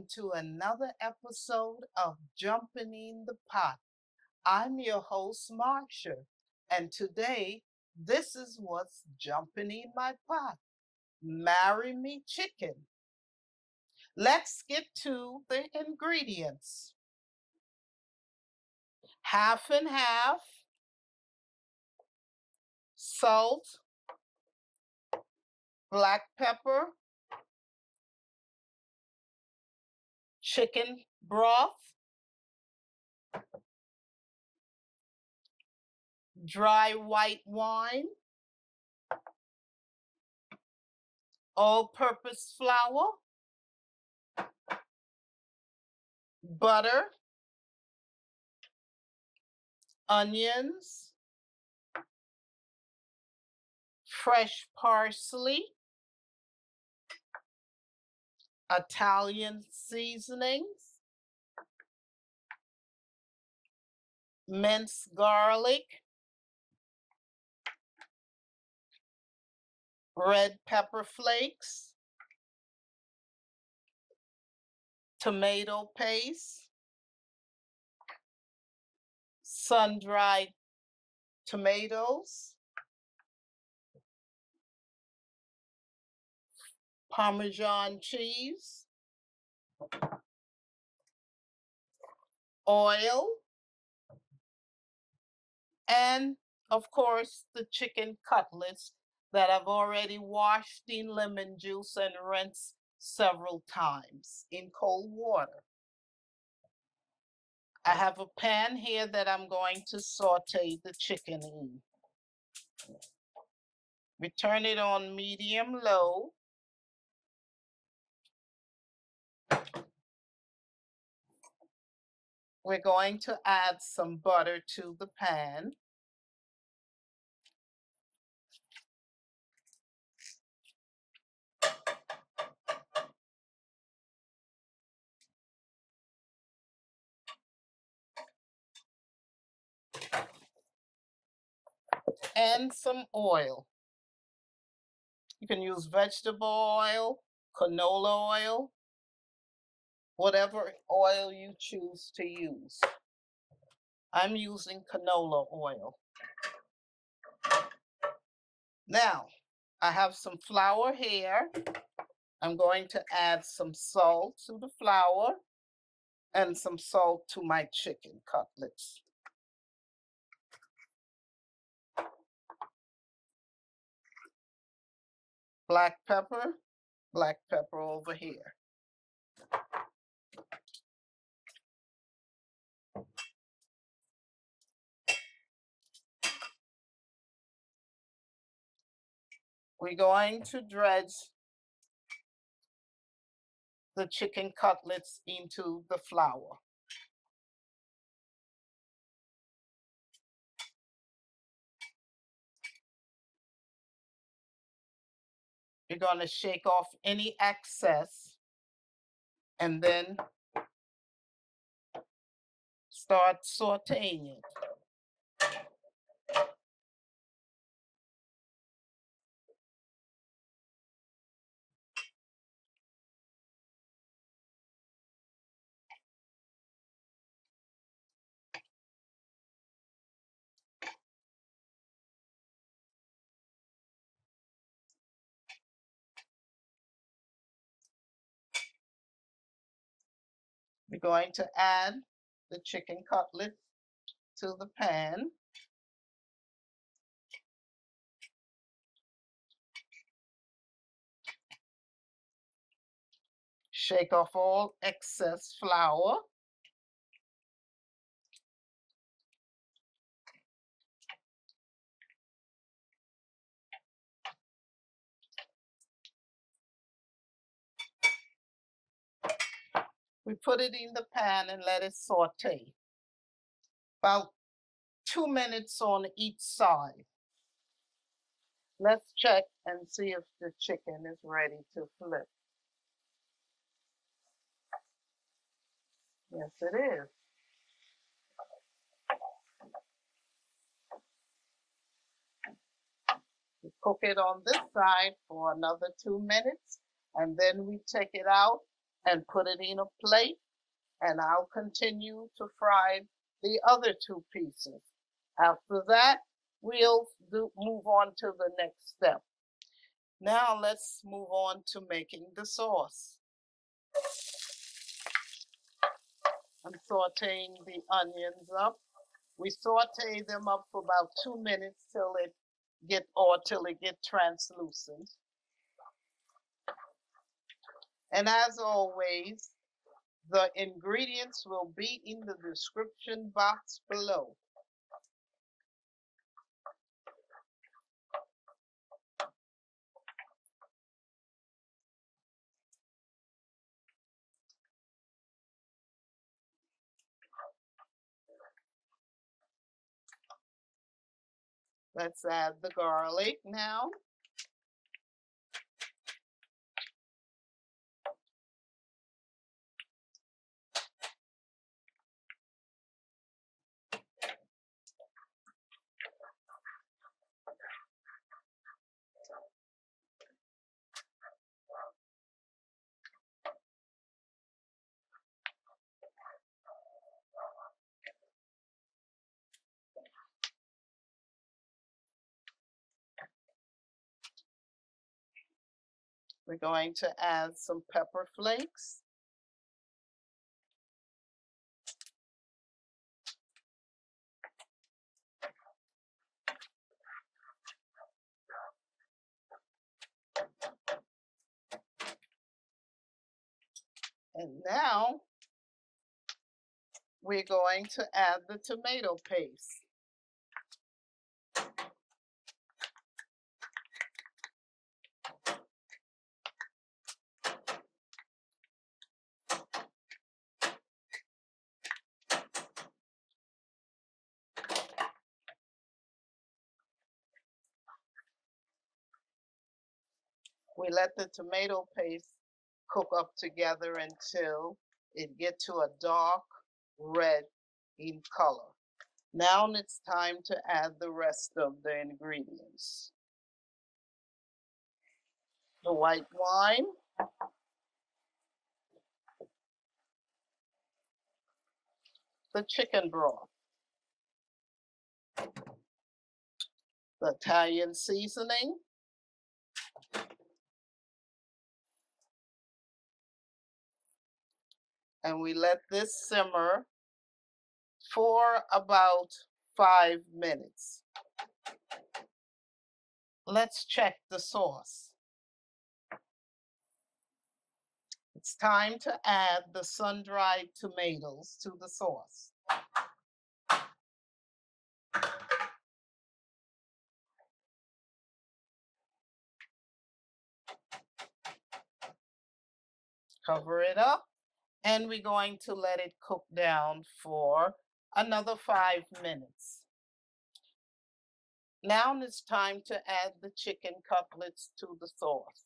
Welcome to another episode of Jumping in the Pot. I'm your host, Marcia, and today this is what's jumping in my pot. Marry me chicken. Let's get to the ingredients. Half and half salt, black pepper, chicken broth, dry white wine, all-purpose flour, butter, onions, fresh parsley, Italian seasonings, minced garlic, red pepper flakes, tomato paste, sun-dried tomatoes, Parmesan cheese, oil, and of course the chicken cutlets that I've already washed in lemon juice and rinsed several times in cold water. I have a pan here that I'm going to saute the chicken in. We turn it on medium-low. We're going to add some butter to the pan. And some oil. You can use vegetable oil, canola oil, whatever oil you choose to use. I'm using canola oil. Now, I have some flour here. I'm going to add some salt to the flour and some salt to my chicken cutlets. Black pepper over here. We're going to dredge the chicken cutlets into the flour. You're going to shake off any excess and then start sauteing it. We're going to add the chicken cutlet to the pan. Shake off all excess flour. We put it in the pan and let it saute. About 2 minutes on each side. Let's check and see if the chicken is ready to flip. Yes, it is. We cook it on this side for another 2 minutes, and then we take it out and put it in a plate, and I'll continue to fry the other two pieces. After that, we'll move on to the next step. Now let's move on to making the sauce. I'm sauteing the onions up. We saute them up for about 2 minutes till it get translucent. And as always, the ingredients will be in the description box below. Let's add the garlic now. We're going to add some pepper flakes. And now we're going to add the tomato paste. We let the tomato paste cook up together until it gets to a dark red in color. Now it's time to add the rest of the ingredients. The white wine, the chicken broth, the Italian seasoning, and we let this simmer for about 5 minutes. Let's check the sauce. It's time to add the sun-dried tomatoes to the sauce. Cover it up, and we're going to let it cook down for another 5 minutes. Now it's time to add the chicken cutlets to the sauce.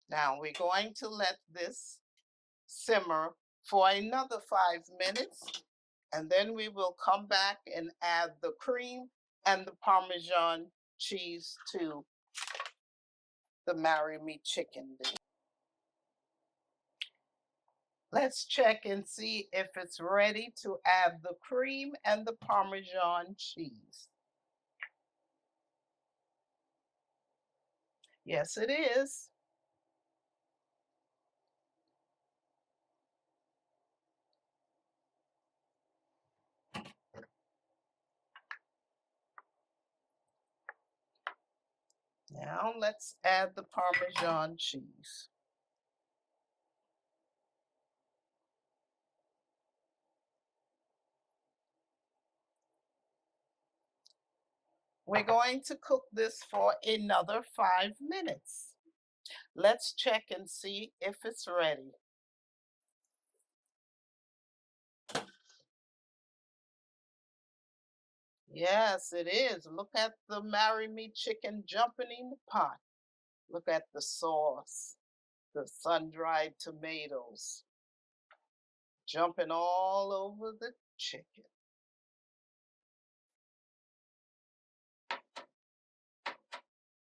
Now we're going to let this simmer for another 5 minutes, and then we will come back and add the cream and the Parmesan cheese to the Marry Me chicken dish. Let's check and see if it's ready to add the cream and the Parmesan cheese. Yes, it is. Now let's add the Parmesan cheese. We're going to cook this for another 5 minutes. Let's check and see if it's ready. Yes, it is. Look at the Marry Me chicken jumping in the pot. Look at the sauce, the sun-dried tomatoes jumping all over the chicken.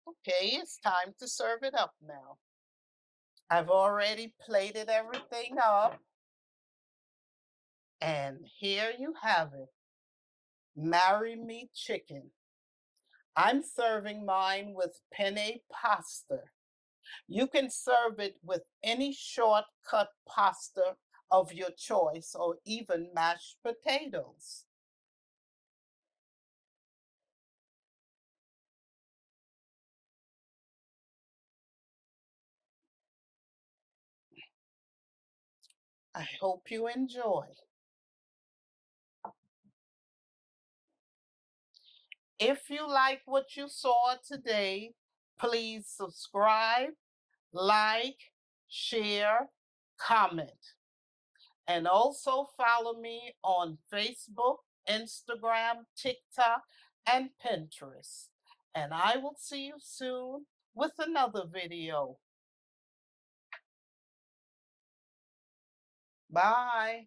Okay, it's time to serve it up now. I've already plated everything up. And here you have it. Marry Me chicken. I'm serving mine with penne pasta. You can serve it with any shortcut pasta of your choice or even mashed potatoes. I hope you enjoy. If you like what you saw today, please subscribe, like, share, comment, and also follow me on Facebook, Instagram, TikTok, and Pinterest. And I will see you soon with another video. Bye.